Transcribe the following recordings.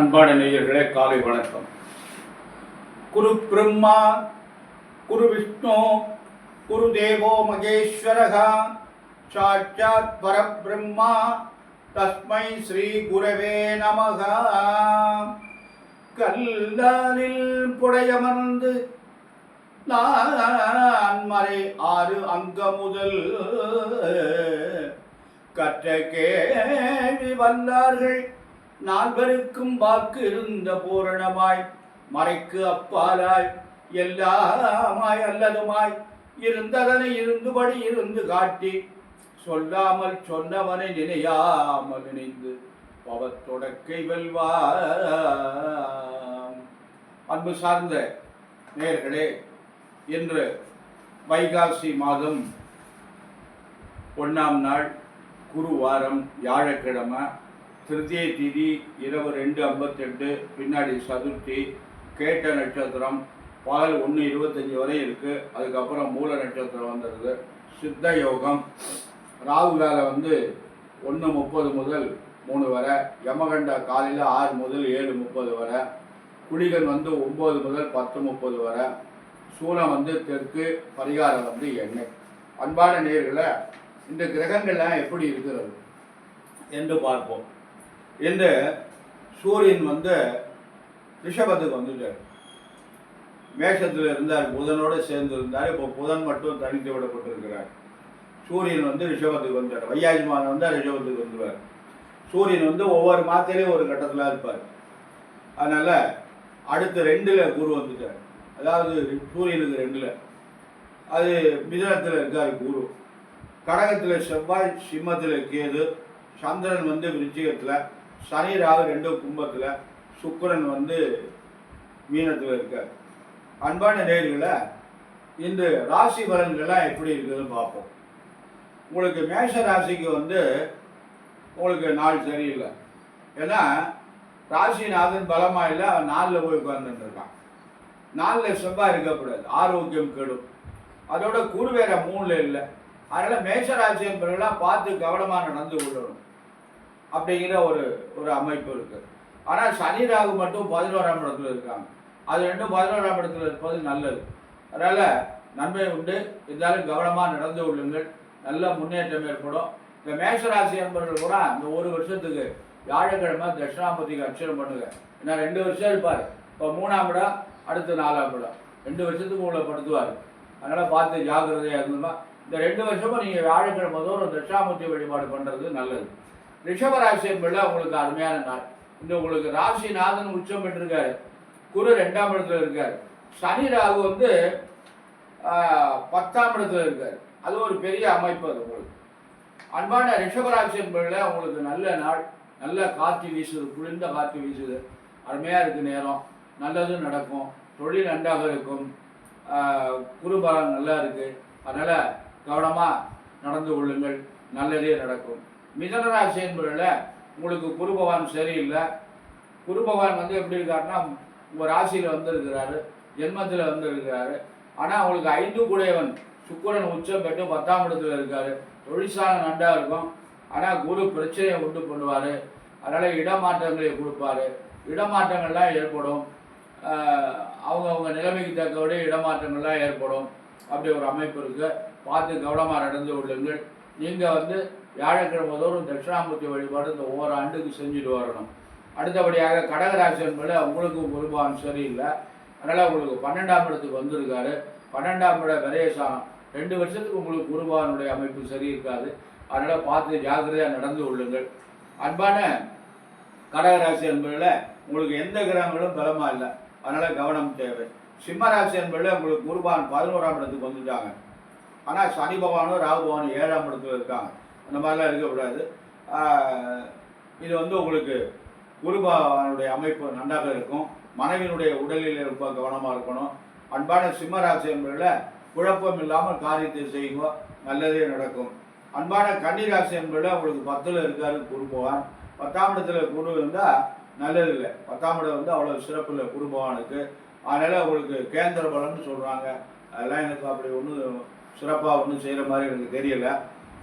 அன்பான நேயர்களே, காலை வணக்கம். குரு பிரம்மா, குரு விஷ்ணு, குரு தேவோ மகேஸ்வரः, சாட்சாத் பரபிரம்மா, தஸ்மை ஸ்ரீ குரவே நமக. கல்லாலில் புடையமர்ந்து நான் மறை 6 அங்க முதல் கற்ற கேள்வி வல்லார்கள் நால்வருக்கும் வாக்கு இருந்த பூரணமாய் மறைக்கு அப்பாலாய் எல்லாமாய் அல்லதுமாய் இருந்ததனை இருந்தபடி இருந்து காட்டி சொல்லாமல் சொன்னவனை நினையாமல் நினைந்து பவத்தொடக்கை வெல்வார். அன்பு சார்ந்த நேயர்களே, இன்று வைகாசி மாதம் 1ஆம் நாள், குருவாரம், வியாழக்கிழமை, திருத்தியை திதி, இரவு 2:58, பின்னாடி சதுர்த்தி, கேட்ட நட்சத்திரம், பகல் 1:25 வரை இருக்குது. அதுக்கப்புறம் மூல நட்சத்திரம் வந்துடுது. சித்த யோகம், ராகு காலை 1:30 முதல் 3 வரை, யமகண்ட காலையில் 6 முதல் 7:30 வரை, குளிகன் 9 முதல் 10:30 வரை, சூலம் தெற்கு, பரிகாரம் எண்ணெய். அன்பான நேயர்களை, இந்த கிரகங்கள்லாம் எப்படி இருக்கிறது என்று பார்ப்போம். இந்த சூரியன் ரிஷபத்துக்கு வந்துட்டார். மேஷத்தில் இருந்தார், புதனோடு சேர்ந்து இருந்தார். இப்போ புதன் மட்டும் தனித்து விடப்பட்டிருக்கிறார். சூரியன் ரிஷபத்துக்கு வந்துட்டார். வையாசி மாதம் வந்தால் ரிஷபத்துக்கு வந்துடுவார். சூரியன் ஒவ்வொரு மாதத்திலையும் ஒரு கட்டத்தில் இருப்பார். அதனால் அடுத்து 2ல் குரு வந்துட்டார். அதாவது சூரியனுக்கு 2ல், அது மிதுனத்தில் இருக்கார் குரு. கடகத்தில் செவ்வாய், சிம்மத்தில் கேது, சந்திரன் விருச்சிகத்தில், சனி ராகு 2 கும்பத்தில், சுக்கிரன் மீனத்தில் இருக்கார். அன்பான நேயர்களை, இந்த ராசி பலன்கள்லாம் எப்படி இருக்குதுன்னு பார்ப்போம். உங்களுக்கு மேஷ ராசிக்கு உங்களுக்கு நாள் சரியில்லை. ஏன்னா ராசிநாதன் பலமாக இல்லை, அவன் 4ல் போய் உட்கார்ந்துருக்கான். 4ல் செவ்வாய் இருக்கக்கூடாது, ஆரோக்கியம் கெடும். அதோட குரு வேற 3ல் இல்லை. அதனால் மேஷ ராசி என்பவர்களாம் பார்த்து கவனமாக நடந்து கொள்ளணும் அப்படிங்கிற ஒரு அமைப்பு இருக்குது. ஆனால் சனி ராகு மட்டும் 11ஆம் இடத்துல இருக்காங்க. அது 2 11ஆம் இடத்துல இருப்பது நல்லது. அதனால் நன்மை உண்டு. இருந்தாலும் கவனமாக நடந்து கொள்ளுங்கள், நல்ல முன்னேற்றம் ஏற்படும். இந்த மேஷராசி என்பவர்கள் கூட இந்த 1 வருஷத்துக்கு வியாழக்கிழமை தட்சிணாமூர்த்திக்கு அர்ச்சனை பண்ணுங்க. ஏன்னா 2 வருஷம் இருப்பார். இப்போ 3ஆம் இடம், அடுத்து 4ஆம் இடம், 2 வருஷத்துக்கு உங்களை படுத்துவார். அதனால் பார்த்து ஜாக்கிரதையாக இருந்தோம்னா இந்த 2 வருஷமும் நீங்கள் வியாழக்கிழமை தோறும் தட்சிணாமூர்த்தி வழிபாடு பண்ணுறது நல்லது. ரிஷபராசி என்பது உங்களுக்கு அருமையான நாள். இந்த உங்களுக்கு ராசிநாதன் உச்சம் பெற்றிருக்காரு. குரு 2ஆம் இடத்துல இருக்கார். சனி ராகு 10ஆம் இடத்துல இருக்கார். அது ஒரு பெரிய அமைப்பு. அது உங்களுக்கு அன்பான ரிஷபராசி என்பதில் உங்களுக்கு நல்ல நாள். நல்ல காற்று வீசுது, குளிர்ந்த காற்று வீசுது. அருமையாக இருக்குது நேரம். நல்லதும் நடக்கும். தொழில் நன்றாக இருக்கும். குருபலம் நல்லா இருக்குது. அதனால் கவனமாக நடந்து கொள்ளுங்கள், நல்லதே நடக்கும். மிதுன ராசி என்பதில் உங்களுக்கு குரு பகவான் சரியில்லை. குரு பகவான் எப்படி இருக்காருன்னா, உங்கள் ராசியில் இருக்கிறாரு, ஜென்மத்தில் இருக்கிறாரு. ஆனால் உங்களுக்கு 5 கூடையவன் சுக்கிரன் உச்சம் பெற்று 10ஆம் இடத்துல இருக்கார். தொழிற்சாலை நன்றாக இருக்கும். ஆனால் குரு பிரச்சனையை உண்டு பண்ணுவார். அதனால் இடமாற்றங்களை கொடுப்பார். இடமாற்றங்கள்லாம் ஏற்படும். அவங்க நிலைமைக்கு தக்கபடி இடமாற்றங்கள்லாம் ஏற்படும். அப்படி ஒரு அமைப்பு இருக்குது. பார்த்து கவனமாக நடந்து கொள்ளுங்கள். நீங்கள் வியாழக்கிழமை தோறும் தட்சிணாமூர்த்தி வழிபாடு இந்த ஒவ்வொரு ஆண்டுக்கு செஞ்சுட்டு வரணும். அடுத்தபடியாக கடகராசி என்பது உங்களுக்கும் குருபகவான் சரியில்லை. அதனால் உங்களுக்கு 12ஆம் இடத்துக்கு வந்திருக்காரு. 12ஆம் இட விரயசானம் 2 வருஷத்துக்கு உங்களுக்கு குருபகவானுடைய அமைப்பு சரி இருக்காது. அதனால் பார்த்து ஜாக்கிரதையாக நடந்து கொள்ளுங்கள். அன்பான கடகராசி என்பதில் உங்களுக்கு எந்த கிரகங்களும் பலமாக இல்லை. அதனால் கவனம் தேவை. சிம்மராசி என்பதில் உங்களுக்கு குருபகவான் 11ஆம் இடத்துக்கு வந்துட்டாங்க. ஆனால் சனி பகவானும் ராகு பகவானும் 7ஆம் இடத்துல இருக்காங்க. அந்த மாதிரிலாம் இருக்கக்கூடாது. இது உங்களுக்கு குரு பகவானுடைய அமைப்பு நன்றாக இருக்கும். மனைவியினுடைய உடலில் ரொம்ப கவனமாக இருக்கணும். அன்பான சிம்மராசி என்பதில் குழப்பம் இல்லாமல் காரியத்தை செய்யுங்க, நல்லதே நடக்கும். அன்பான கன்னிராசி என்பதில் உங்களுக்கு 10ல் இருக்காரு குரு பகவான். 10ஆம் இடத்துல குரு இருந்தால் நல்லதில்லை. 10ஆம் இடம் அவ்வளோ சிறப்பு இல்லை குரு பகவானுக்கு. அதனால் உங்களுக்கு கேந்திர பலன்னு சொல்கிறாங்க. அதெல்லாம் எனக்கு அப்படி ஒன்றும் சிறப்பாக ஒன்றும் செய்கிற மாதிரி எனக்கு தெரியலை.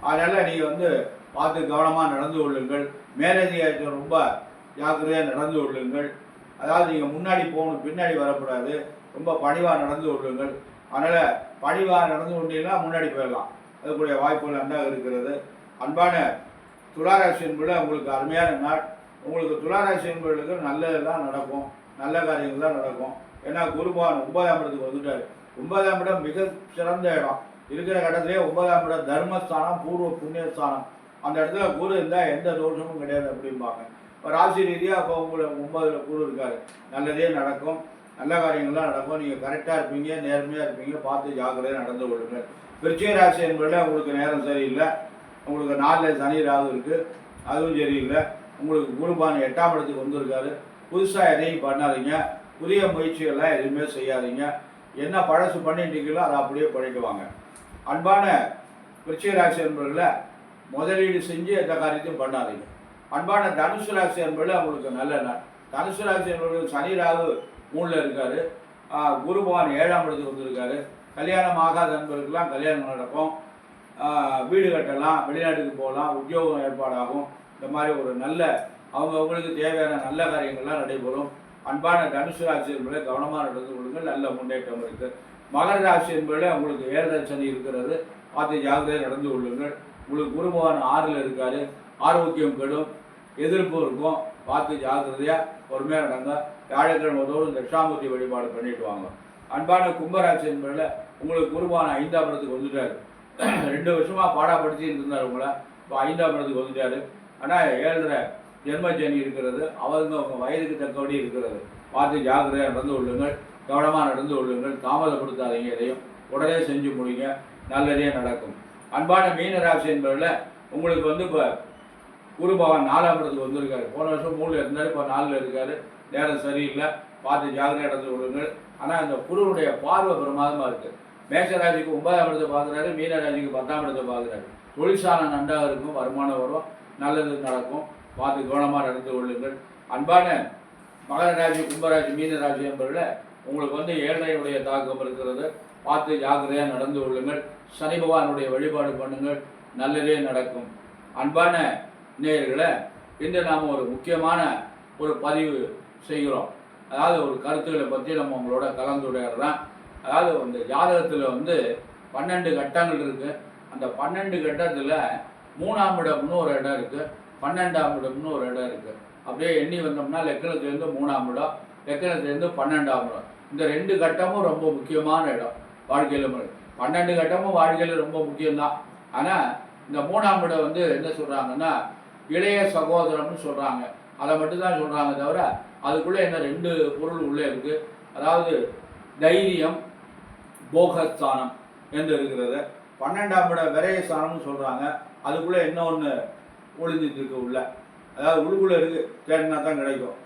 அதனால் நீங்கள் வந்து பார்த்து கவனமாக நடந்து கொள்ளுங்கள். மேலதிகாரத்தை ரொம்ப ஜாக்கிரதையாக நடந்து கொள்ளுங்கள். அதாவது நீங்கள் முன்னாடி போகணும், பின்னாடி வரக்கூடாது. ரொம்ப பணிவாக நடந்து கொள்ளுங்கள். அதனால் பணிவாக நடந்து கொண்டீங்கன்னா முன்னாடி போயிடலாம். அதுக்குரிய வாய்ப்புகள் நன்றாக இருக்கிறது. அன்பான துளாராசி என்பது உங்களுக்கு அருமையான நாள். உங்களுக்கு துளாராசி என்பவர்களுக்கு நல்லதெல்லாம் நடக்கும், நல்ல காரியங்கள் தான் நடக்கும். ஏன்னா குருபகவான் 9ஆம் இடத்துக்கு வந்துட்டார். 9ஆம் இடம் மிக சிறந்த இடம். இருக்கிற இடத்துலேயே 9ஆம் இடம் தர்மஸ்தானம், பூர்வ புண்ணியஸ்தானம். அந்த இடத்துல குரு இருந்தால் எந்த தோஷமும் கிடையாது அப்படிம்பாங்க. இப்போ ராசி ரீதியாக அப்போ உங்களுக்கு 9ல் குரு இருக்காரு. நல்லதே நடக்கும், நல்ல காரியங்கள்லாம் நடக்கும். நீங்கள் கரெக்டாக இருப்பீங்க, நேர்மையாக இருப்பீங்க. பார்த்து ஜாக்கிரதையாக நடந்து கொள்ளுங்கள். விருச்சிக ராசி என்பதில் உங்களுக்கு நேரம் சரியில்லை. உங்களுக்கு 4ல் சனி ராகு இருக்குது, அதுவும் சரியில்லை. உங்களுக்கு குருபான் 8ஆம் இடத்துக்கு வந்திருக்காரு. புதுசாக எதையும் பண்ணாதீங்க, புதிய முயற்சிகள்லாம் எதுவுமே செய்யாதீங்க. என்ன பழசு பண்ணிட்டீங்களோ அதை அப்படியே பண்ணிட்டு வாங்க. அன்பான விருச்சிக ராசி என்பதில் முதலீடு செஞ்சு எந்த காரியத்தையும் பண்ணாதீங்க. அன்பான தனுசு ராசி என்பதில் அவங்களுக்கு நல்ல நாள். தனுசு ராசி என்பவர்களுக்கு சனி ராகு 3ல் இருக்காரு. குருபகவான் 7ஆம் இடத்துக்கு வந்திருக்காரு. கல்யாணம் ஆகாத நண்பர்களுக்கெல்லாம் கல்யாணம் நடக்கும், வீடு கட்டலாம், வெளிநாட்டுக்கு போகலாம், உத்தியோகம் ஏற்பாடாகும். இந்த மாதிரி ஒரு நல்ல அவங்களுக்கு தேவையான நல்ல காரியங்கள்லாம் நடைபெறும். அன்பான தனுசு ராசி என்பதை கவனமாக நடந்து கொள்ளுங்கள், நல்ல முன்னேற்றம் இருக்குது. மகர ராசி என்பதில் உங்களுக்கு 7ரை சனி இருக்கிறது. பார்த்து ஜாகிரதையாக நடந்து கொள்ளுங்கள். உங்களுக்கு குருபகவான் 6ல் இருக்காரு. ஆரோக்கியம் கெடும், எதிர்ப்பு இருக்கும். பார்த்து ஜாகிரதையாக பொறுமையாக நடங்க. வியாழக்கிழமை தோறும் தட்சாமூர்த்தி வழிபாடு பண்ணிட்டு வாங்க. அன்பான கும்பராசி என்பதில் உங்களுக்கு குருபகவான் 5ஆம் இடத்துக்கு வந்துட்டார். 2 வருஷமாக பாடாப்படுத்திட்டு இருந்தார் உங்களை. இப்போ 5ஆம் இடத்துக்கு வந்துட்டார். ஆனால் 7ரை ஜென்மஜனி இருக்கிறது. அவங்க வயதுக்கு தக்கபடி இருக்கிறது. பார்த்து ஜாக்கிரதையாக நடந்து கொள்ளுங்கள், கவனமாக நடந்து கொள்ளுங்கள். தாமதப்படுத்தாதீங்க, எதையும் உடனே செஞ்சு முடிங்க, நல்லதே நடக்கும். அன்பான மீனராசி என்பதில் உங்களுக்கு வந்து இப்போ குருபகவான் 4ஆம் இடத்துக்கு வந்திருக்காரு. போன வருஷம் 3ல் இருந்தார், இப்போ 4ல் இருக்கார். நேரம் சரியில்லை, பார்த்து ஜாக்கிரதையாக நடந்து கொள்ளுங்கள். ஆனால் இந்த குருவுடைய பார்வை பிரமாதமாக இருக்குது. மேஷராசிக்கு 9ஆம் இடத்தை பார்க்குறாரு, மீனராசிக்கு 10ஆம் இடத்தை பார்க்குறாரு. தொழிற்சாலை நன்றாக இருக்கும், வருமானம் வரும், நல்லது நடக்கும். பார்த்து கவனமாக நடந்து கொள்ளுங்கள். அன்பான மகர ராசி, கும்பராசி, மீனராசி என்பதில் உங்களுக்கு வந்து 7ரையுடைய தாக்கம் இருக்கிறது. பார்த்து ஜாக்கிரதையாக நடந்து கொள்ளுங்கள். சனி பகவானுடைய வழிபாடு பண்ணுங்கள், நல்லதே நடக்கும். அன்பான நேயர்களை, இன்று நாம் ஒரு முக்கியமான ஒரு பதிவு செய்கிறோம். அதாவது ஒரு கருத்துக்களை பற்றி நம்ம உங்களோட கலந்துரையாடுறோம். அதாவது இந்த ஜாதகத்தில் வந்து 12 கட்டங்கள் இருக்குது. அந்த 12 கட்டத்தில் 3ஆம் இடம்னு ஒரு இடம் இருக்குது, 12ஆம் இடம்னு ஒரு இடம் இருக்குது. அப்படியே எண்ணி வந்தோம்னா லக்கணத்துலேருந்து 3ஆம் இடம், லக்கணத்துலேருந்து 12ஆம் இடம். இந்த 2 கட்டமும் ரொம்ப முக்கியமான இடம் வாழ்க்கையில். 12 கட்டமும் வாழ்க்கையில் ரொம்ப முக்கியம்தான். ஆனால் இந்த 3ஆம் இடம் வந்து என்ன சொல்கிறாங்கன்னா இளைய சகோதரம்னு சொல்கிறாங்க. அதை மட்டும்தான் சொல்கிறாங்க தவிர அதுக்குள்ளே என்ன 2 பொருள் உள்ளே இருக்குது. அதாவது தைரியம், போகஸ்தானம் என்று இருக்கிறது. 12ஆம் இடம் விரயஸ்தானம்னு சொல்கிறாங்க. அதுக்குள்ளே என்ன ஒன்று ஒளிஞ்சிட்டு இருக்கு உள்ள, அதாவது உள்ளுக்குள்ளே இருக்குது, தேடினா தான் கிடைக்கும்.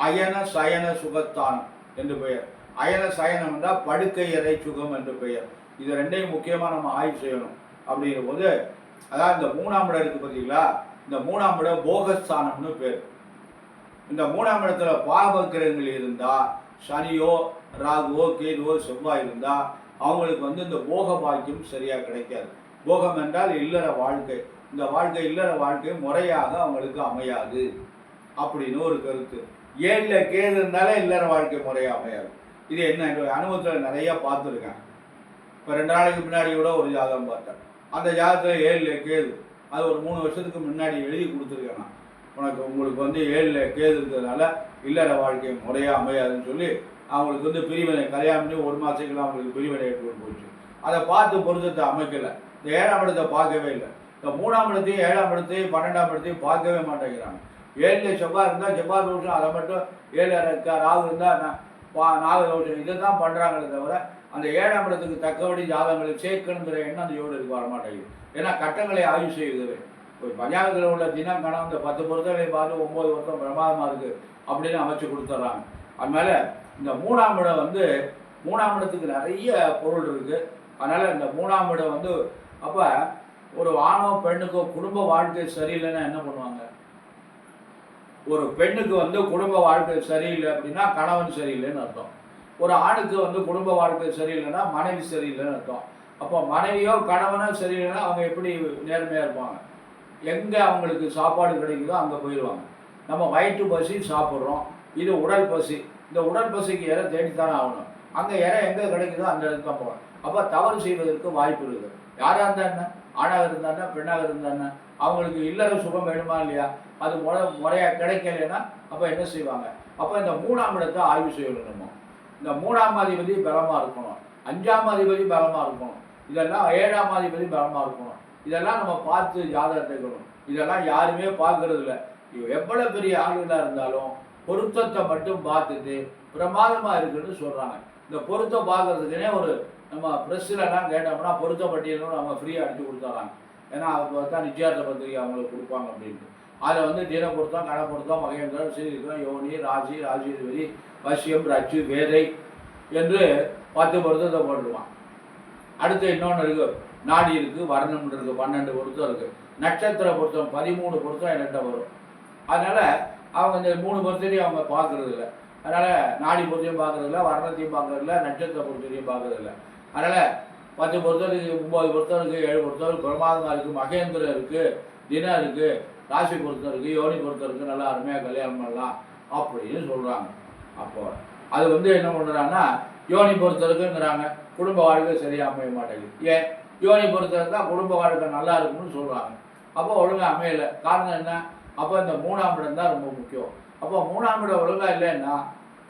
அயன சயன சுகஸ்தானம் என்று பெயர். அயன சயனம் என்றால் படுக்கை அறை சுகம் என்று பெயர். இது 2ஐயும் முக்கியமாக நம்ம ஆய்வு செய்யணும். அப்படிங்கிற போது அதாவது இந்த 3ஆம் இடம் இருக்குது பார்த்தீங்களா, இந்த 3ஆம் இடம் போகஸ்தானம்னு பேர். இந்த 3ஆம் இடத்துல பாவகிரகங்கள் இருந்தால், சனியோ ராகுவோ கேதுவோ செவ்வாய் இருந்தால் அவங்களுக்கு வந்து இந்த போக பாக்கியம் சரியாக கிடைக்காது. போகம் என்றால் இல்லற வாழ்க்கை. இந்த வாழ்க்கை இல்லற வாழ்க்கை முறையாக அவங்களுக்கு அமையாது அப்படின்னு ஒரு கருத்து. 7ல் கேது இருந்தாலே இல்லற வாழ்க்கை முறையாக அமையாது. இது என்ன அனுபவத்தில் நிறையா பார்த்துருக்கேன். இப்போ 2 நாளைக்கு முன்னாடி கூட ஒரு ஜாதகம் பார்த்தேன். அந்த ஜாதகத்தில் 7ல் கேது, அது ஒரு 3 வருஷத்துக்கு முன்னாடி எழுதி கொடுத்துருக்கேன் நான். உங்களுக்கு வந்து 7ல் கேது இருக்கிறதுனால இல்லற வாழ்க்கை முறையாக அமையாதுன்னு சொல்லி அவங்களுக்கு வந்து பிரிவினை, கல்யாணம் பண்ணி 1 மாதத்துக்குலாம் அவங்களுக்கு பிரிவினை ஏற்பட்டு போச்சு. அதை பார்த்து பொருத்தத்தை அமைக்கலை. இந்த 7ஆம் இடத்தை பார்க்கவே இல்லை. இந்த 3ஆம் இடத்தையும் 7ஆம் இடத்தையும் 12ஆம் இடத்தையும் பார்க்கவே மாட்டேங்கிறாங்க. 7ல் செவ்வாய் இருந்தால் செவ்வாய் தோஷம், அதை மட்டும் 7 ராகு இருந்தால் நாக தோஷம், இதை தான் பண்ணுறாங்களே தவிர அந்த 7ஆம் இடத்துக்கு தக்கபடி ஜாதகங்களை சேர்க்கணுங்கிற எண்ணம் அந்த யோடு இருக்க வர மாட்டேங்குது. ஏன்னா கட்டங்களை ஆய்வு செய்யுது. இப்போ பஞ்சாங்கத்தில் உள்ள தினம் கணம் இந்த 10 பொருத்தங்களை பார்த்து 9 வருஷம் பிரமாதமாக இருக்குது அப்படின்னு அமைச்சு கொடுத்துட்றாங்க. அதனால இந்த 3ஆம் இடம் வந்து 3ஆம் இடத்துக்கு நிறைய பொருள் இருக்குது. அதனால் இந்த 3ஆம் இடம் வந்து அப்போ ஒரு ஆணோ பெண்ணுக்கோ குடும்ப வாழ்க்கை சரியில்லைன்னா என்ன பண்ணுவாங்க? ஒரு பெண்ணுக்கு வந்து குடும்ப வாழ்க்கை சரியில்லை அப்படின்னா கணவன் சரியில்லைன்னு அர்த்தம். ஒரு ஆணுக்கு வந்து குடும்ப வாழ்க்கை சரியில்லைன்னா மனைவி சரியில்லைன்னு அர்த்தம். அப்போ மனைவியோ கணவனோ சரியில்லைன்னா அவங்க எப்படி நேர்மையாக இருப்பாங்க? எங்கே அவங்களுக்கு சாப்பாடு கிடைக்குதோ அங்கே போயிடுவாங்க. நம்ம வயிற்று பசி சாப்பிட்றோம், இது உடல் பசி. இந்த உடல் பசிக்கு இறை தேடித்தானே ஆகணும். அங்கே இறை எங்கே கிடைக்குதோ அந்த இடத்துக்கு தான் போகணும். அப்போ தவறு செய்வதற்கு வாய்ப்பு இருக்குது. யாராக இருந்தால் என்ன, ஆணாக இருந்தானே பெண்ணாக இருந்தானே, அவங்களுக்கு இல்லற சுகம் வேணுமா இல்லையா? அது முறையாக கிடைக்கலைன்னா அப்போ என்ன செய்வாங்க? அப்போ இந்த 3ஆம் இடத்தை ஆய்வு செய்யணும். நம்ம இந்த 3ஆம் அதிபதி பலமாக இருக்கணும், 5ஆம் அதிபதி பலமாக இருக்கணும், இதெல்லாம் 7ஆம் அதிபதி பலமாக இருக்கணும். இதெல்லாம் நம்ம பார்த்து ஜாதகத்தை இருக்கணும். இதெல்லாம் யாருமே பார்க்கறது இல்லை. எவ்வளோ பெரிய ஆளுகளாக இருந்தாலும் பொருத்தத்தை மட்டும் பார்த்துட்டு பிரமாதமாக இருக்குன்னு சொல்கிறாங்க. இந்த பொருத்தம் பார்க்கறதுக்குனே ஒரு நம்ம ப்ரெஸ்ஸிலலாம் கேட்டோம்னா பொருத்த பட்டியலும் நம்ம ஃப்ரீயாக அடித்து கொடுத்துறாங்க. ஏன்னா அது பார்த்தா நிச்சயார்த்த பத்திரிகை அவங்களுக்கு கொடுப்பாங்க அப்படின்ட்டு. அதில் வந்து தின பொருத்தம், கண பொருத்தம், மகேந்திரம், ஸ்ரீகிருஷ்ணம், யோனி, ராசி, ராஜேஸ்வரி, வசியம், ரச்சு, வேதை என்று 10 பொருத்தத்தை போட்டுருவான். அடுத்து இன்னொன்று இருக்குது, நாடி இருக்குது, வர்ணம் இருக்குது, 12 பொருத்தம் இருக்குது. நட்சத்திர பொருத்தம் 13 பொருத்தம் என்கிட்ட வரும். அதனால் அவங்க இந்த 3 பொருத்தத்தையும் அவங்க பார்க்குறது இல்லை. அதனால் நாடி பொருத்தையும் பார்க்குறதில்ல, வர்ணத்தையும் பார்க்குறதில்ல, நட்சத்திர பொருத்தையும் பார்க்குறதில்ல. அதனால் 10 பொருத்தம் இருக்குது, 9 பொருத்தம் இருக்குது, 7 பொருத்தம் இருக்குது, பிரமாதமாக இருக்குது, மகேந்திரம் இருக்குது, தினம் இருக்குது, ராசி பொருத்தம் இருக்குது, யோனி பொருத்தம் இருக்குது, நல்லா அருமையாக கல்யாணம் பண்ணலாம் அப்படின்னு சொல்கிறாங்க. அப்போ அது வந்து என்ன பண்ணுறாங்கன்னா யோனி பொருத்தம் இருக்குங்கிறாங்க, குடும்ப வாழ்க்கை சரியாக அமைய மாட்டேங்குது. ஏன்? யோனி பொருத்தம் இருந்தால் குடும்ப வாழ்க்கை நல்லா இருக்கும்னு சொல்கிறாங்க. அப்போ ஒழுங்காக அமையலை. காரணம் என்ன? அப்போ இந்த 3ஆம் இடம் தான் ரொம்ப முக்கியம். அப்போ 3ஆம் இடம் ஒழுங்காக இல்லைன்னா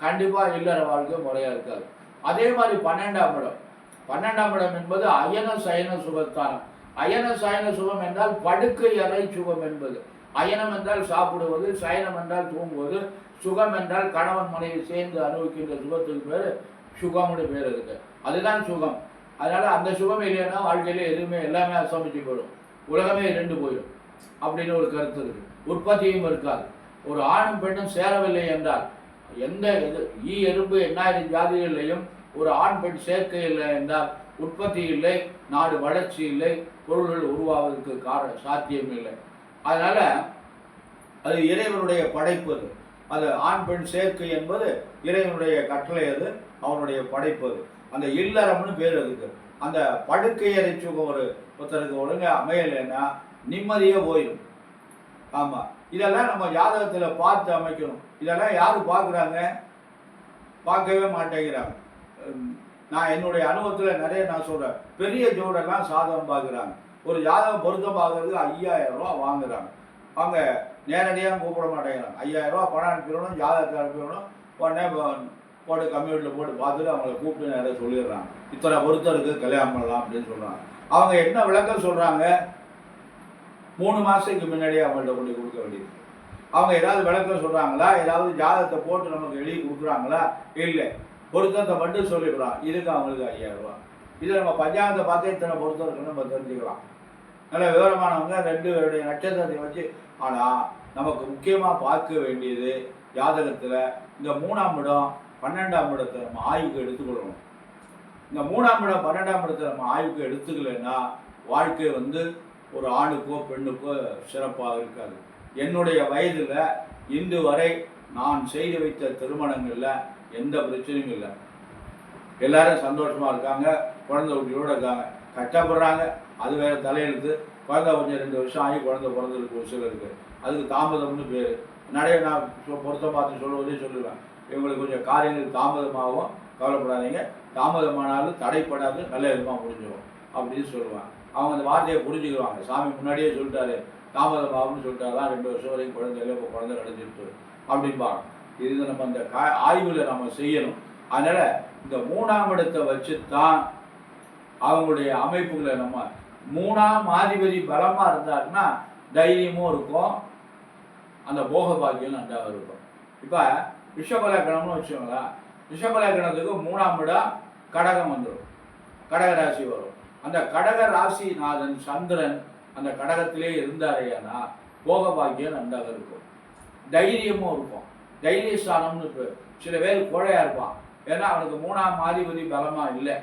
கண்டிப்பாக இல்லற வாழ்க்கை முறையாக இருக்காது. அதே மாதிரி 12ஆம் இடம், 12ஆம் இடம் என்பது அயன சயன சுகஸ்தானம். அயன சயன சுகம் என்றால் படுக்கை அறை சுகம் என்பது. அயனம் என்றால் சாப்பிடுவது, சயனம் என்றால் தூங்குவது, சுகம் என்றால் கணவன் மனைவி சேர்ந்து அனுபவிக்கின்ற சுகத்துக்கு பேர் சுகம்னு பேர் இருக்கு. அதுதான் சுகம். அதனால் அந்த சுகம் இல்லைன்னா வாழ்க்கையில் எதுவுமே எல்லாமே அசமிச்சு போயிடும், உலகமே இரண்டு போயிடும் அப்படின்னு ஒரு கருத்து இருக்குது. உற்பத்தியும் இருக்காது. ஒரு ஆணும் பெண்ணும் சேரவில்லை என்றால் எந்த எறும்பு 8000 ஜாதிகளிலையும் ஒரு ஆண் பெண் சேர்க்கை இல்லை என்றால் உற்பத்தி இல்லை, நாடு வளர்ச்சி இல்லை, பொருள்கள் உருவாவதற்கு சாத்தியம் இல்லை. அதனால் அது இறைவனுடைய படைப்பு. அது ஆண் பெண் சேர்க்கை என்பது இறைவனுடைய கட்டளை, அது அவனுடைய படைப்பு. அது அந்த இல்லறம்னு பேர் அதுக்கு. அந்த படுக்கையறை சுகம் ஒருத்தருக்கு ஒழுங்காக அமையலைன்னா நிம்மதியாக போயிடும். ஆமாம், இதெல்லாம் நம்ம ஜாதகத்தில் பார்த்து அமைக்கணும். இதெல்லாம் யார் பார்க்குறாங்க? பார்க்கவே மாட்டேங்கிறாங்க. நான் என்னுடைய அனுபவத்தில் நிறைய நான் சொல்கிறேன், பெரிய ஜோடெல்லாம் சாதகம் பார்க்குறாங்க. ஒரு ஜாதகம் பொருத்தம் பார்க்குறதுக்கு 5000 ரூபா வாங்குறாங்க. அவங்க நேரடியாக கூப்பிட மாட்டேங்கிறாங்க. 5000 ரூபா பணம் அனுப்பிடணும், ஜாதகத்தை அனுப்பிடணும், உடனே போட்டு கம்ப்யூட்டரில் போட்டு பார்த்துட்டு அவங்கள கூப்பிட்டு நிறைய சொல்லிடுறாங்க. இத்தனை பொருத்தம் இருக்குது, கல்யாணம் பண்ணலாம் அப்படின்னு சொல்கிறாங்க. அவங்க என்ன விளக்கம் சொல்கிறாங்க? 3 மாதத்துக்கு முன்னாடியே அவங்கள்ட்ட கொண்டு கொடுக்க வேண்டியது. அவங்க ஏதாவது விளக்கம் சொல்கிறாங்களா? ஏதாவது ஜாதகத்தை போட்டு நமக்கு எழுதி கொடுக்குறாங்களா? இல்லை, பொருத்தத்தை மட்டும் சொல்லிடுறான். இதுக்கு அவங்களுக்கு 5000 ரூபா. இதை நம்ம பஞ்சாங்கத்தை பார்த்து இத்தனை பொருத்தம் இருக்குன்னு நம்ம தெரிஞ்சுக்கலாம். நல்ல விவரமானவங்க 2 நட்சத்திரத்தை வச்சு. ஆனால் நமக்கு முக்கியமாக பார்க்க வேண்டியது ஜாதகத்தில் இந்த 3ஆம் இடம் 12ஆம் இடத்தை நம்ம ஆய்வுக்கு எடுத்துக்கொள்ளணும். இந்த 3ஆம் இடம் 12ஆம் இடத்தை நம்ம ஆய்வுக்கு எடுத்துக்கலைன்னா வாழ்க்கை வந்து ஒரு ஆணுக்கோ பெண்ணுக்கோ சிறப்பாக இருக்காது. என்னுடைய வயதில் இன்று வரை நான் செய்து வைத்த திருமணங்களில் எந்த பிரச்சனையும் இல்லை. எல்லாரும் சந்தோஷமாக இருக்காங்க, குழந்தை குட்டியோடு இருக்காங்க. கஷ்டப்படுறாங்க, அது வேறு தலையெழுத்து. குழந்தை கொஞ்சம் 2 வருஷம் ஆகி குழந்தை பிறந்ததுக்கு ஒரு சிலருக்கு அதுக்கு தாமதம்னு பேர். நிறைய நான் பொருத்தம் பார்த்து சொல்லுவதே சொல்லுவேன், இவங்களுக்கு கொஞ்சம் காரியங்கள் தாமதமாகவும், கவலைப்படாதீங்க, தாமதமானாலும் தடைப்படாது, நல்ல விதமாக முடிஞ்சிடும் அப்படின்னு சொல்லுவாங்க. அவங்க அந்த வார்த்தையை புரிஞ்சுக்குவாங்க. சாமி முன்னாடியே சொல்லிட்டாரு, தாமதமாகும்னு சொல்லிட்டாருலாம், 2 வருஷம் வரைக்கும் குழந்தையில இப்போ குழந்தை கிடைச்சிருக்கு அப்படின்பாங்க. இது நம்ம அந்த ஆய்வில் நம்ம செய்யணும். அதனால் இந்த 3ஆம் இடத்தை வச்சு தான் அவங்களுடைய அமைப்புகளை நம்ம 3ஆம் அதிபதி பலமாக இருந்தாருன்னா தைரியமும் இருக்கும், அந்த போக பாக்கியம் நன்றாக இருக்கும். இப்போ ரிஷபலக்கணம்னு வச்சுக்கோங்களேன். ரிஷபலக்கணத்துக்கு 3ஆம் இடம் கடகம் வந்துடும், கடக ராசி வரும். அந்த கடக ராசிநாதன் சந்திரன் அந்த கடகத்திலே இருந்தாரேனா போக பாக்கியம் நன்றாக இருக்கும், தைரியமும் இருக்கும். தைரியஸ்தானம்னு சில பேர் கோழையாக இருப்பான், ஏன்னா அவனுக்கு 3ஆம் அதிபதி பலமாக இல்லை.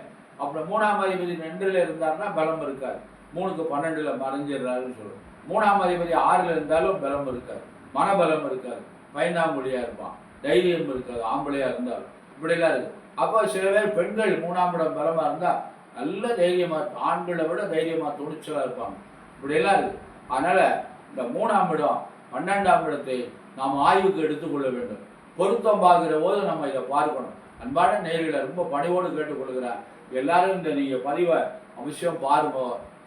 அப்புறம் 3ஆம் அதிபதி 2ல் இருந்தாருன்னா பலம் இருக்காது, 3க்கு 12ல் மறைஞ்சிடுறாருன்னு சொல்லுவோம். 3ஆம் அதிபதி 6ல் இருந்தாலும் பலம் இருக்காது, மனபலம் இருக்காது, பயந்தாமொழியாக இருப்பான், தைரியம் இருக்காது, ஆம்பளையாக இருந்தாலும் இப்படிலாம் இருக்குது. அப்போ சில பேர் பெண்கள் 3ஆம் இடம் பலமாக இருந்தால் நல்ல தைரியமாக, ஆண்களை விட தைரியமாக துணிச்சலாக இருப்பாங்க. இப்படியெல்லாம் இருக்குது. அதனால் இந்த 3ஆம் இடம் 12ஆம் இடத்தை நாம் ஆய்வுக்கு எடுத்துக்கொள்ள வேண்டும். பொருத்தம் பார்க்குற போது நம்ம இதை பார்க்கணும். அன்பான நேயர்களை ரொம்ப பணிவோடு கேட்டுக்கொள்கிறேன். எல்லாரும் இந்த நீங்கள் பதிவை அவசியம் பாருங்க.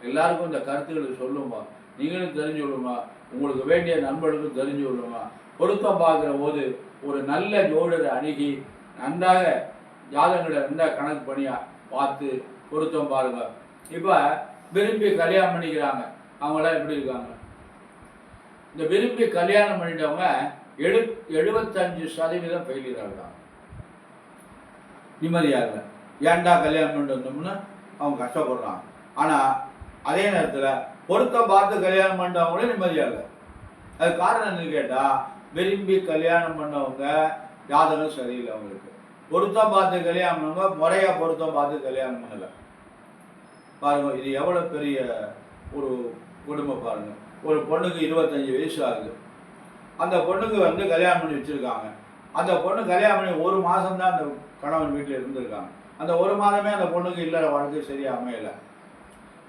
எல்லாருக்கும் இந்த கருத்துக்களை சொல்லுங்க. நீங்களும் தெரிஞ்சு விடுங்க, உங்களுக்கு வேண்டிய நண்பர்களுக்கும் தெரிஞ்சு விடுங்க. பொருத்தம் பார்க்குற போது ஒரு நல்ல ஜோடரை அணுகி நன்றாக ஜாதகங்களை நன்றாக கணக்கு பண்ணியாக பார்த்து பொருத்தம் பாருங்க. இப்போ விரும்பி கல்யாணம் பண்ணிக்கிறாங்க, அவங்களாம் எப்படி இருக்காங்க? இந்த விரும்பி கல்யாணம் பண்ணிட்டவங்க 75% ஃபெயிலியர் ஆகுறாங்க, நிம்மதியாக இல்லை. ஏன்டா கல்யாணம் பண்ணிட்டு வந்தோம்னு அவங்க கஷ்டப்படுறாங்க. ஆனால் அதே நேரத்தில் பொருத்தம் பார்த்து கல்யாணம் பண்ணவங்களே நிம்மதியாக இல்லை. அது காரணம் என்னன்னு கேட்டால், விரும்பி கல்யாணம் பண்ணவங்க ஜாதகம் சரியில்லை, அவங்களுக்கு பொருத்தம் பார்த்து கல்யாணம் பண்ணவங்க முறையாக பொருத்தம் பார்த்து கல்யாணம் பண்ணலை. பாருங்க, இது எவ்வளோ பெரிய ஒரு குடும்பம் பாருங்க. ஒரு பொண்ணுக்கு 25 வயசு ஆகுது. அந்த பொண்ணுக்கு வந்து கல்யாணம் பண்ணி வச்சுருக்காங்க. அந்த பொண்ணு கல்யாணம் பண்ணி 1 மாதம்தான் அந்த கணவன் வீட்டில் இருந்திருக்காங்க. அந்த 1 மாதமே அந்த பொண்ணுக்கு இல்லற வாழ்க்கை சரியாக அமையலை.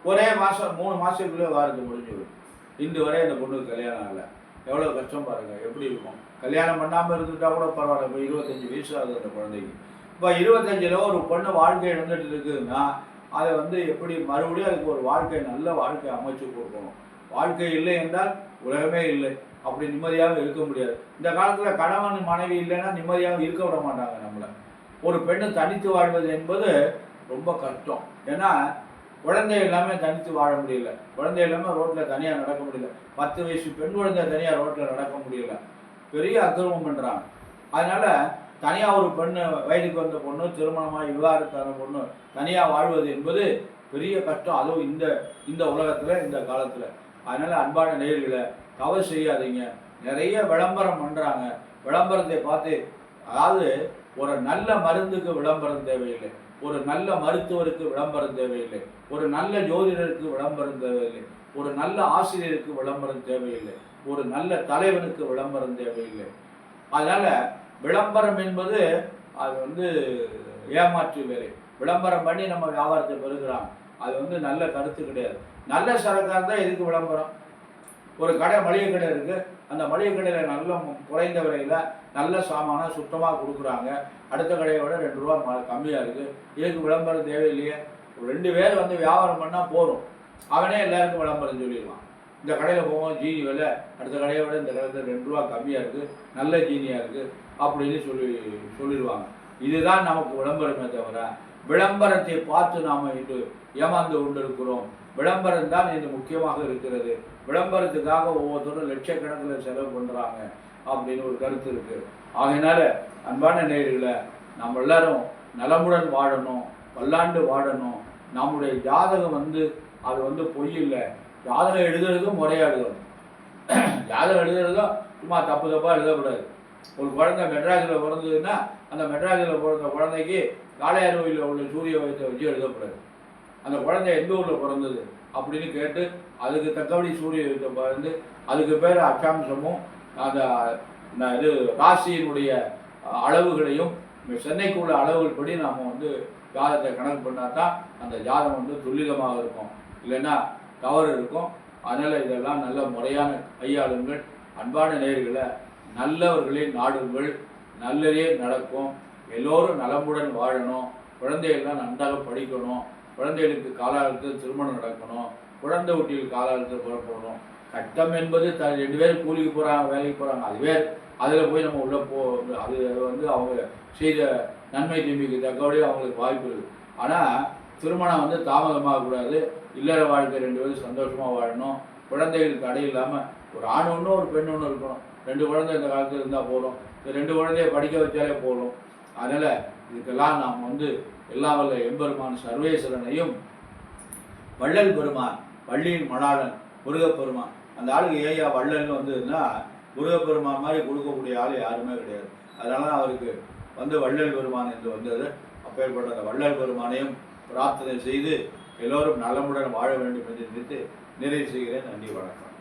ஒரே மாதம் 3 மாதத்துக்குள்ளே வாரத்து முடிஞ்சுவிடும். இன்று வரை அந்த பொண்ணுக்கு கல்யாணம் ஆகலை. எவ்வளோ கஷ்டம் பாருங்கள், எப்படி இருக்கும். கல்யாணம் பண்ணாமல் இருந்துட்டால் கூட பரவாயில்ல. இப்போ 25 வயசு ஆகுது அந்த குழந்தைக்கு. இப்போ 25ல் ஒரு பொண்ணு வாழ்க்கை இருந்துட்டு இருக்குதுன்னா அதை வந்து எப்படி மறுபடியும் அதுக்கு ஒரு வாழ்க்கை, நல்ல வாழ்க்கை அமைச்சு கொடுக்கணும். வாழ்க்கை இல்லை என்றால் உலகமே இல்லை. அப்படி நிம்மதியாக இருக்க முடியாது. இந்த காலத்தில் கணவன் மனைவி இல்லைன்னா நிம்மதியாக இருக்க விட மாட்டாங்க நம்மளை. ஒரு பெண்ணு தனித்து வாழ்வது என்பது ரொம்ப கஷ்டம். ஏன்னா குழந்தை எல்லாமே தனித்து வாழ முடியல. குழந்தை எல்லாமே ரோட்டில் தனியாக நடக்க முடியல. 10 வயசு பெண் குழந்தை தனியாக ரோட்டில் நடக்க முடியல. பெரிய அக்கிரமம் பண்ணுறாங்க. அதனால் தனியாக ஒரு பெண்ணு, வயதுக்கு வந்த பொண்ணு, திருமணமாக விவாகரத்தான பொண்ணு தனியாக வாழ்வது என்பது பெரிய கஷ்டம். அதுவும் இந்த உலகத்தில், இந்த காலத்தில். அதனால் அன்பான நேயர்களை தவறு செய்யாதீங்க. நிறைய விளம்பரம் பண்ணுறாங்க. விளம்பரத்தை பார்த்து, அதாவது ஒரு நல்ல மருந்துக்கு விளம்பரம் தேவையில்லை, ஒரு நல்ல மருத்துவருக்கு விளம்பரம் தேவையில்லை, ஒரு நல்ல ஜோதிடருக்கு விளம்பரம் தேவையில்லை, ஒரு நல்ல ஆசிரியருக்கு விளம்பரம் தேவையில்லை, ஒரு நல்ல தலைவனுக்கு விளம்பரம் தேவையில்லை. அதனால் விளம்பரம் என்பது அது வந்து ஏமாற்று வேலை. விளம்பரம் பண்ணி நம்ம வியாபாரத்தை பெறுகிறாங்க. அது வந்து நல்ல கருத்து கிடையாது. நல்ல சரக்காக இருந்தால் எதுக்கு விளம்பரம்? ஒரு கடை, மளிகை கடை இருக்குது. அந்த மளிகை கடையில் நல்ல குறைந்த விலையில் நல்ல சாமானாக சுத்தமாக கொடுக்குறாங்க. அடுத்த கடையை விட 2 ரூபா கம்மியாக இருக்குது. இதுக்கு விளம்பரம் தேவையில்லையே. 2 பேர் வந்து வியாபாரம் பண்ணால் போதும், அவனே எல்லாருக்கும் விளம்பரம் சொல்லிடுவான். இந்த கடையில் போவோம், ஜீனி விலை அடுத்த கடையை விட இந்த கடையில் 2 ரூபா கம்மியாக இருக்குது, நல்ல ஜீனியாக இருக்குது அப்படின்னு சொல்லிடுவாங்க. இதுதான் நமக்கு விளம்பரமே தவிர, விளம்பரத்தை பார்த்து நாம் இன்று ஏமாந்து கொண்டிருக்கிறோம். விளம்பரம் தான் இது முக்கியமாக இருக்கிறது. விளம்பரத்துக்காக ஒவ்வொருத்தரும் லட்சக்கணக்கில் செலவு பண்ணுறாங்க அப்படின்னு ஒரு கருத்து இருக்குது. ஆகையினால அன்பான நேயர்களை, நம்ம எல்லாரும் நலமுடன் வாழணும், பல்லாண்டு வாழணும். நம்முடைய ஜாதகம் வந்து அது வந்து பொய் இல்லை. ஜாதகம் எழுதுறதும் முறையாக எழுதணும். ஜாதகம் எழுதுறதும் சும்மா தப்பாக எழுதக்கூடாது. ஒரு குழந்தை மெட்ராஸில் பிறந்ததுன்னா அந்த மெட்ராஸில் பிறந்த குழந்தைக்கு காளையார்கோயிலில் உள்ள சூரிய வயத்தை வச்சு எழுதக்கூடாது. அந்த குழந்தை எந்த ஊரில் பிறந்தது அப்படின்னு கேட்டு அதுக்கு தக்கபடி சூரிய வயத்தை பிறந்து அதுக்கு பேர் அச்சாம்சமும் அந்த இது ராசியினுடைய அளவுகளையும் சென்னைக்கு உள்ள அளவுகள் படி நாம் வந்து ஜாதகத்தை கணக்கு பண்ணால் தான் அந்த ஜாதகம் வந்து துல்லிதமாக இருக்கும். இல்லைன்னா தவறு இருக்கும். அதனால் இதெல்லாம் நல்ல முறையான கையாளுங்கள். அன்பான நேயர்களை, நல்லவர்களை நாடுங்கள், நல்லதே நடக்கும். எல்லோரும் நலமுடன் வாழணும். குழந்தைகள்லாம் நன்றாக படிக்கணும். குழந்தைகளுக்கு காலாளத்தில் திருமணம் நடக்கணும். குழந்தை ஊட்டியில் காலாளத்தில் புறப்படணும். கட்டம் என்பது 2 பேர் கூலிக்கு போகிறாங்க, வேலைக்கு போகிறாங்க, அதுவே அதில் போய் நம்ம உள்ளே அது வந்து அவங்க செய்த நன்மை தீமைக்கு தக்கபடி அவங்களுக்கு வாய்ப்பு இருக்குது. ஆனால் திருமணம் வந்து தாமதமாகக்கூடாது. இல்லற வாழ்க்கை 2 பேரும் சந்தோஷமாக வாழணும். குழந்தைகளுக்கு தடை இல்லாமல் ஒரு ஆண் ஒன்று ஒரு பெண் ஒன்று இருக்கணும். 2 குழந்தை இந்த காலத்தில் இருந்தால் போதும். இந்த 2 குழந்தைய படிக்க வச்சாலே போதும். அதனால் இதுக்கெல்லாம் நாம் வந்து எல்லா வல்ல எம்பெருமான் சர்வேஸ்வரனையும், வள்ளல் பெருமான், வள்ளியின் மணாளன் முருகப்பெருமான், அந்த ஆளுக்கு ஏயா வள்ளல்னு வந்ததுன்னா முருகப்பெருமான் மாதிரி கொடுக்கக்கூடிய ஆள் யாருமே கிடையாது. அதனால தான் அவருக்கு வந்து வள்ளல் பெருமான் என்று வந்தது. அப்பேற்பட்ட அந்த வள்ளல் பெருமானையும் பிரார்த்தனை செய்து எல்லோரும் நலமுடன் வாழ வேண்டும் என்று நினைத்து நிறைவு செய்கிறேன். நன்றி, வணக்கம்.